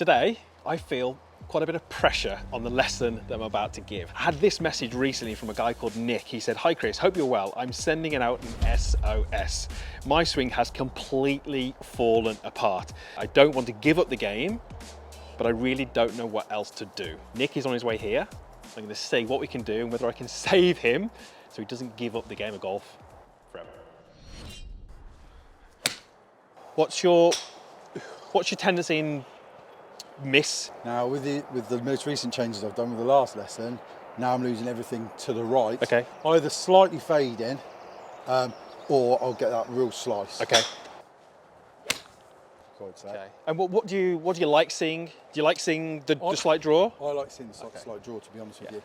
Today, I feel quite a bit of pressure on the lesson that I'm about to give. I had this message recently from a guy called Nick. He said, "Hi Chris, hope you're well. I'm sending it out an SOS. My swing has completely fallen apart. I don't want to give up the game, but I really don't know what else to do." Nick is on his way here. I'm gonna see what we can do and whether I can save him so he doesn't give up the game of golf forever. What's your tendency in miss? Now with the most recent changes I've done with the last lesson, now I'm losing everything to the right. Okay. Either slightly fading, or I'll get that real slice. Okay. Okay. And what do you like seeing? Do you like seeing the slight draw? I like seeing the slight draw, to be honest with you.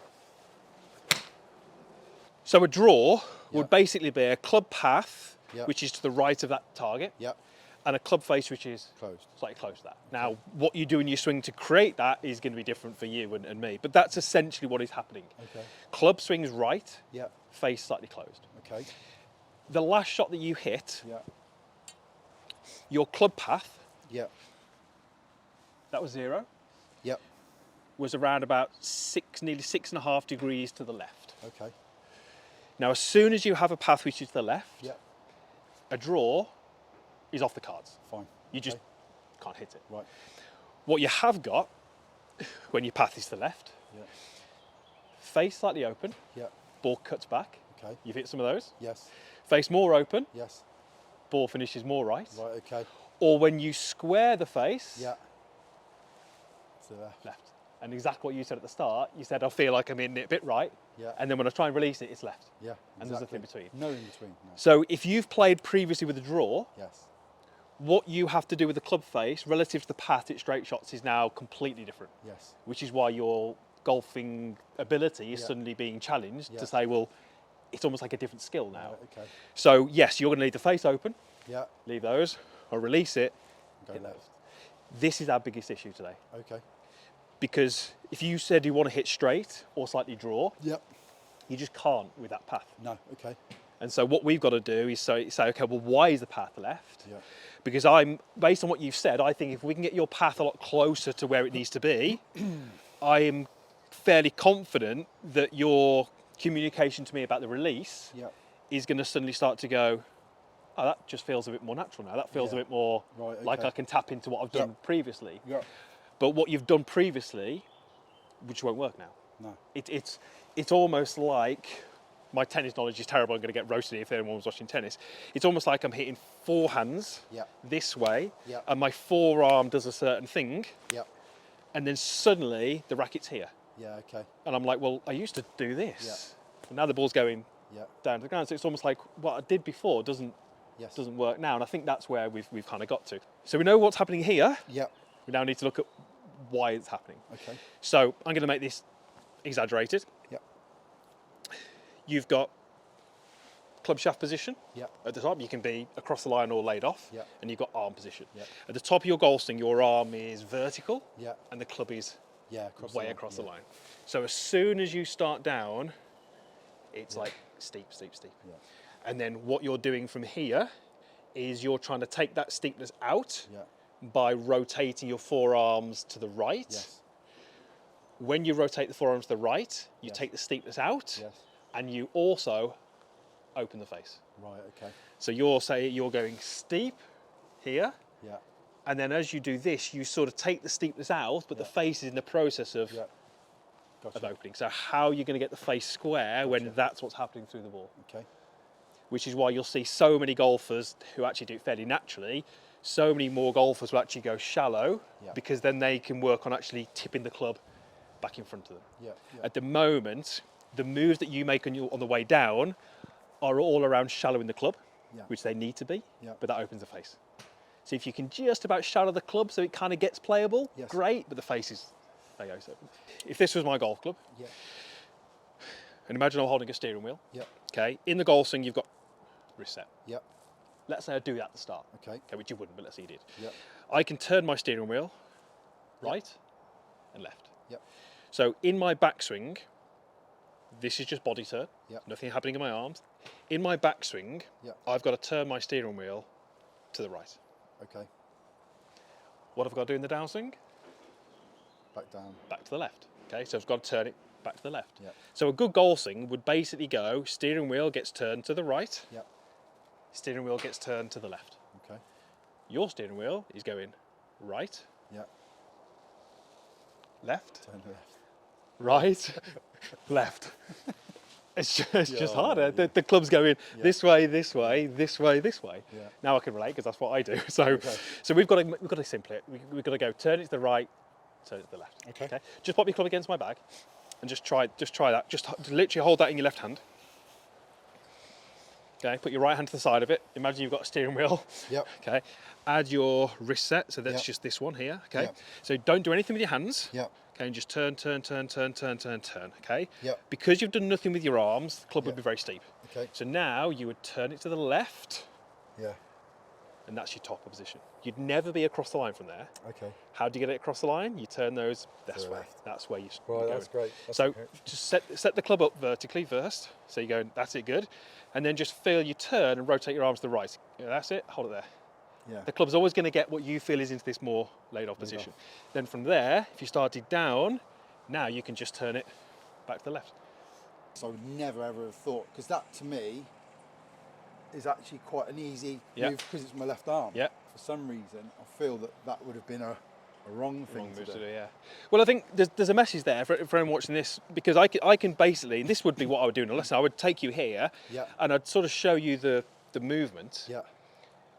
So a draw would basically be a club path, Yep. which is to the right of that target, Yep. and a club face which is Closed. slightly close to that. Now, what you do in your swing to create that is going to be different for you and me, but that's essentially what is happening. Okay. Club swings right, Yep. face slightly closed. Okay. The last shot that you hit, Yep. your club path, Yep. that was 0, Yep. was around about nearly 6.5 degrees to the left. Okay. Now, as soon as you have a path which is to the left, Yep. a draw is off the cards. Fine. You just Okay. can't hit it. Right. What you have got, when your path is to the left, Yep. face slightly open, Yep. ball cuts back. Okay. You've hit some of those. Yes. Face more open, Yes. ball finishes more right. Right. Okay. Or when you square the face, Yeah. To the left. left. And exactly what you said at the start, you said, I feel like I'm in it a bit right. Yeah. And then when I try and release it, it's left. Yeah. And there's exactly. nothing in between. No in between. No. So if you've played previously with a draw, Yes. what you have to do with the club face relative to the path at straight shots is now completely different. Yes. Which is why your golfing ability is Yeah. suddenly being challenged Yeah. to say, well, it's almost like a different skill now. Right, okay. So yes, you're going to leave the face open, Yeah. leave those, or release it, Go hit left. those. This is our biggest issue today. Okay. Because if you said you want to hit straight or slightly draw, Yep. you just can't with that path. No. Okay. And so what we've got to do is say, okay, well, why is the path left? Yeah. Because based on what you've said, I think if we can get your path a lot closer to where it needs to be, I am fairly confident that your communication to me about the release Yep. is going to suddenly start to go, oh, that just feels a bit more natural now. That feels a Yeah. bit more Right, like okay. I can tap into what I've done Yep. previously. Yeah. But what you've done previously, which won't work now. No. It's almost like, my tennis knowledge is terrible, I'm going to get roasted if anyone was watching tennis. It's almost like I'm hitting forehands Yep. this way, Yep. and my forearm does a certain thing, Yep. and then suddenly the racket's here. Yeah. Okay. And I'm like, well, I used to do this. And now the ball's going Yep. down to the ground. So it's almost like what I did before doesn't Yes. work now. And I think that's where we've kind of got to. So we know what's happening here. Yep. We now need to look at why it's happening. Okay. So I'm going to make this exaggerated. Yep. You've got club shaft position. Yep. At the top, you can be across the line or laid off. Yep. And you've got arm position. Yep. At the top of your golf swing, your arm is vertical. Yep. And the club is Yeah. way across the line. So as soon as you start down, it's like steep, steep, steep. Yeah. And then what you're doing from here is you're trying to take that steepness out Yeah. by rotating your forearms to the right. Yes. When you rotate the forearms to the right, you Yes. take the steepness out, Yes. and you also open the face. Right. Okay. So you're going steep here, Yeah. and then as you do this, you sort of take the steepness out, but the Yeah. face is in the process of Yeah. Gotcha. opening. So how are you going to get the face square when Gotcha. that's what's happening through the ball? Okay. Which is why you'll see so many golfers who actually do it fairly naturally. So many more golfers will actually go shallow Yeah. because then they can work on actually tipping the club back in front of them. Yeah. Yeah. At the moment, the moves that you make on the way down are all around shallowing the club, Yeah. which they need to be, Yeah. but that opens the face. So if you can just about shallow the club so it kind of gets playable, Yes. great, but the face is, there you go. So if this was my golf club, Yeah. and imagine I'm holding a steering wheel, Yeah. okay, in the golf swing you've got wrist set. Yeah. Let's say I do that at the start. Okay. Okay, which you wouldn't, but let's say you did. Yeah. I can turn my steering wheel right and left. Yep. So in my backswing, this is just body turn, Yep. nothing happening in my arms. In my backswing, Yep. I've got to turn my steering wheel to the right. Okay. What have I got to do in the downswing? Back down. back to the left. Okay, so I've got to turn it back to the left. Yep. So a good golf swing would basically go, steering wheel gets turned to the right, Yep. steering wheel gets turned to the left. Okay. Your steering wheel is going right, Yep. left, Turn left. right, left. It's just Yeah, harder. yeah. The club's going Yeah. this way, this way, this way, this way. Yeah. Now I can relate because that's what I do. So, Okay. so we've got to simplify it. We've got to go turn it to the right, turn it to the left. Okay. Just pop your club against my bag, and just try that. Just literally hold that in your left hand. Okay. Put your right hand to the side of it. Imagine you've got a steering wheel. Yep. Okay. Add your wrist set. So that's Yep. just this one here. Okay. Yep. So don't do anything with your hands. Yep. Okay, and just turn, turn, turn, turn, turn, turn, turn. Okay. Yep. Because you've done nothing with your arms, the club would Yep. be very steep. Okay. So now you would turn it to the left, Yeah. and that's your top position. You'd never be across the line from there. Okay. How do you get it across the line? You turn those this the way. left. That's where you Right. you're That's going. great. That's So okay. just set the club up vertically first. So you go, that's it, good. And then just feel you turn and rotate your arms to the right. Yeah, that's it, hold it there. Yeah. The club's always going to get what you feel is into this more laid off position. Then from there, if you started down, now you can just turn it back to the left. So I would never ever have thought, because that to me is actually quite an easy Yeah. move because it's my left arm. Yeah. For some reason, I feel that would have been a wrong thing Wrong to moves do. to do, yeah. Well, I think there's a message there for everyone watching this, because I can basically, this would be what I would do in a lesson. I would take you here, Yeah. and I'd sort of show you the movement, Yeah.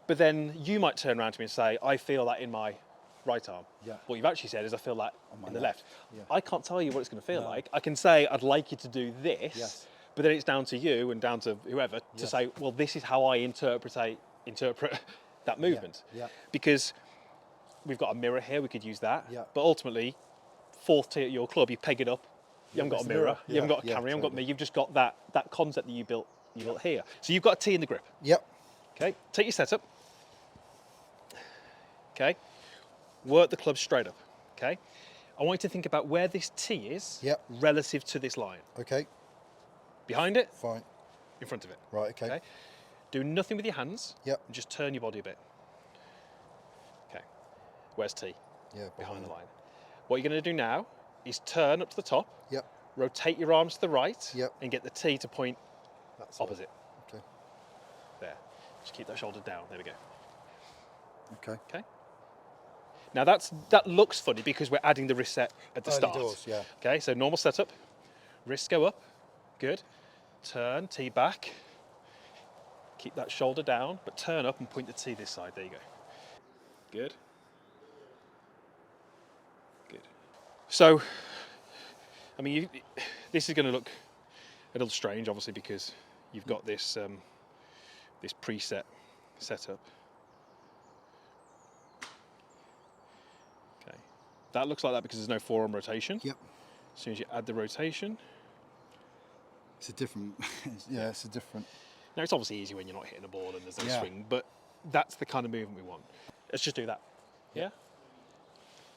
but then you might turn around to me and say, I feel that in my right arm. Yeah. What you've actually said is, I feel that On my in the left. left. Yeah. I can't tell you what it's going to feel No. like. I can say, I'd like you to do this, Yes. but then it's down to you and down to whoever to Yes. say, well, this is how I interpret that movement. Yeah. Because we've got a mirror here, we could use that. Yeah. But ultimately, fourth tee at your club, you peg it up. You haven't got it's a a mirror. mirror. You haven't Yeah, got a yeah, camera. You haven't got me. totally. You've just got that concept that you built here. So you've got a tee in the grip. Yep. Okay. Take your setup. Okay. Work the club straight up. Okay. I want you to think about where this tee is Yep. relative to this line. Okay. Behind it, Fine. in front of it. Right. Okay. Okay. Do nothing with your hands. Yep. And just turn your body a bit. Okay. Where's tee? Yeah. Behind the line. What you're going to do now is turn up to the top, Yep. rotate your arms to the right, Yep. and get the tee to point That's it. opposite. Okay. There. Just keep that shoulder down. There we go. Okay. Okay. Now that looks funny because we're adding the wrist set at the Early start. doors, yeah. Okay, so normal setup. Wrists go up. Good. Turn, tee back. Keep that shoulder down, but turn up and point the tee this side. There you go. Good. Good. So, I mean, this is going to look a little strange, obviously, because you've got this this preset setup. Okay, that looks like that because there's no forearm rotation. Yep. As soon as you add the rotation, It's a different. Yeah. It's a different. now it's obviously easy when you're not hitting a ball and there's no Yeah. swing, but that's the kind of movement we want. Let's just do that. Yeah.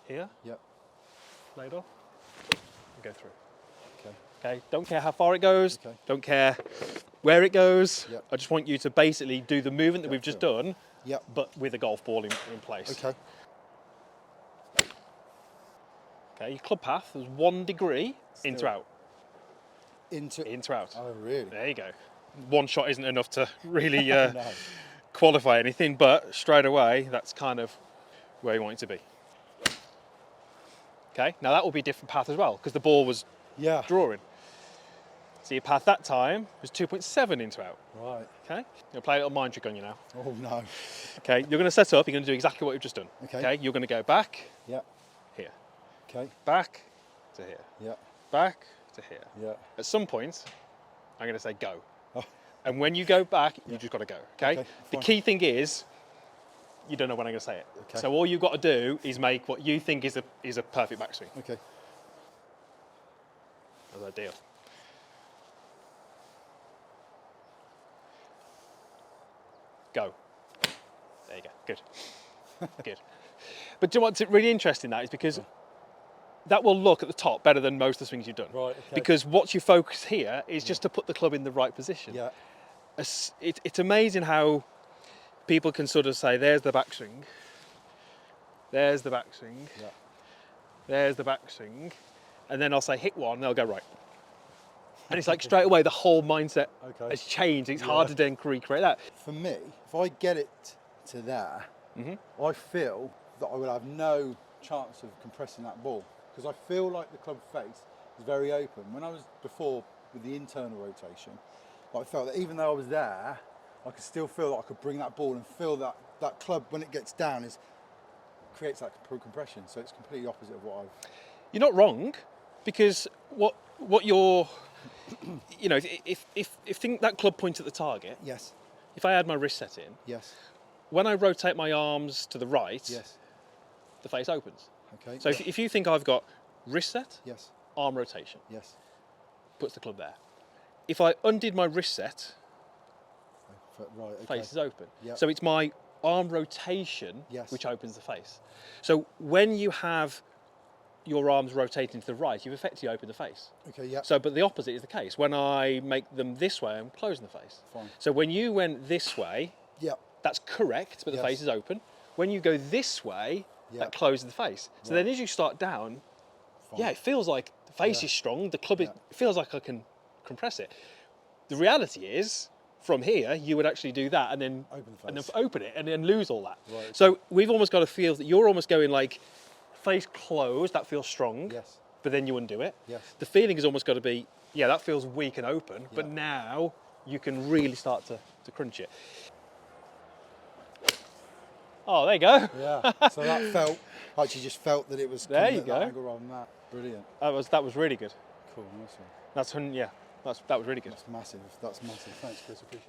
Here, Yep. laid off, and go through. Okay. Okay, don't care how far it goes, Okay. don't care where it goes. Yep. I just want you to basically do the movement that Go we've just through. done, Yep. but with a golf ball in place. Okay. Okay, your club path is 1 degree in to Still. out, Into. in to out. Oh really? There you go. One shot isn't enough to really No. qualify anything, but straight away, that's kind of where you want it to be. Okay, now that will be a different path as well, because the ball was Yeah. drawing. So your path that time was 2.7 into out. Right. Okay, you'll play a little mind trick on you now. Oh no. Okay, you're going to set up, you're going to do exactly what you've just done. Okay. You're going to go back, Yep. here, Okay. back to here, Yep. back to here. Yeah. At some point, I'm going to say go. Oh. And when you go back, you just got to go, okay? Okay, The fine. key thing is, you don't know when I'm going to say it. Okay. So all you've got to do is make what you think is a perfect backswing. Okay. That's ideal. Go. There you go. Good. Good. But do you know what's really interesting that is because that will look at the top better than most of the swings you've done. Right, okay. Because what you focus here is just to put the club in the right position. Yeah. It's amazing how people can sort of say, there's the backswing, there's the backswing, Yeah. there's the backswing, and then I'll say hit one, and they'll go right. And it's like straight away the whole mindset has changed. It's hard to then recreate that. For me, if I get it to there, I feel that I will have no chance of compressing that ball because I feel like the club face is very open. When I was before with the internal rotation, I felt that even though I was there, I could still feel that I could bring that ball and feel that that club when it gets down creates that compression. So it's completely opposite of what I've. You're not wrong, because what you're, you know, if think that club points at the target. Yes. If I add my wrist set in. Yes. When I rotate my arms to the right. Yes. The face opens. Okay. So if you think I've got wrist set. Yes. Arm rotation. Yes. Puts the club there. If I undid my wrist set. Right. Okay. Face is open. Yep. So it's my arm rotation which opens the face. So when you have your arms rotating to the right, you've effectively opened the face. Okay, yeah. So, but the opposite is the case. When I make them this way, I'm closing the face. Fine. So when you went this way, that's correct, but the face is open. When you go this way, that closes the face. So then as you start down, it feels like the face is strong, the club, it feels like I can compress it. The reality is, from here, you would actually do that and then open it and then lose all that. Right. So we've almost got to feel that you're almost going like, face closed, that feels strong, but then you undo it. Yes. The feeling has almost got to be, that feels weak and open, but now you can really start to crunch it. Oh, there you go. Yeah, so that felt, I actually just felt that it was there you go. That angle rather than that. Brilliant. That was really good. Cool, nice one. That was really good. That's massive, thanks Chris, appreciate it.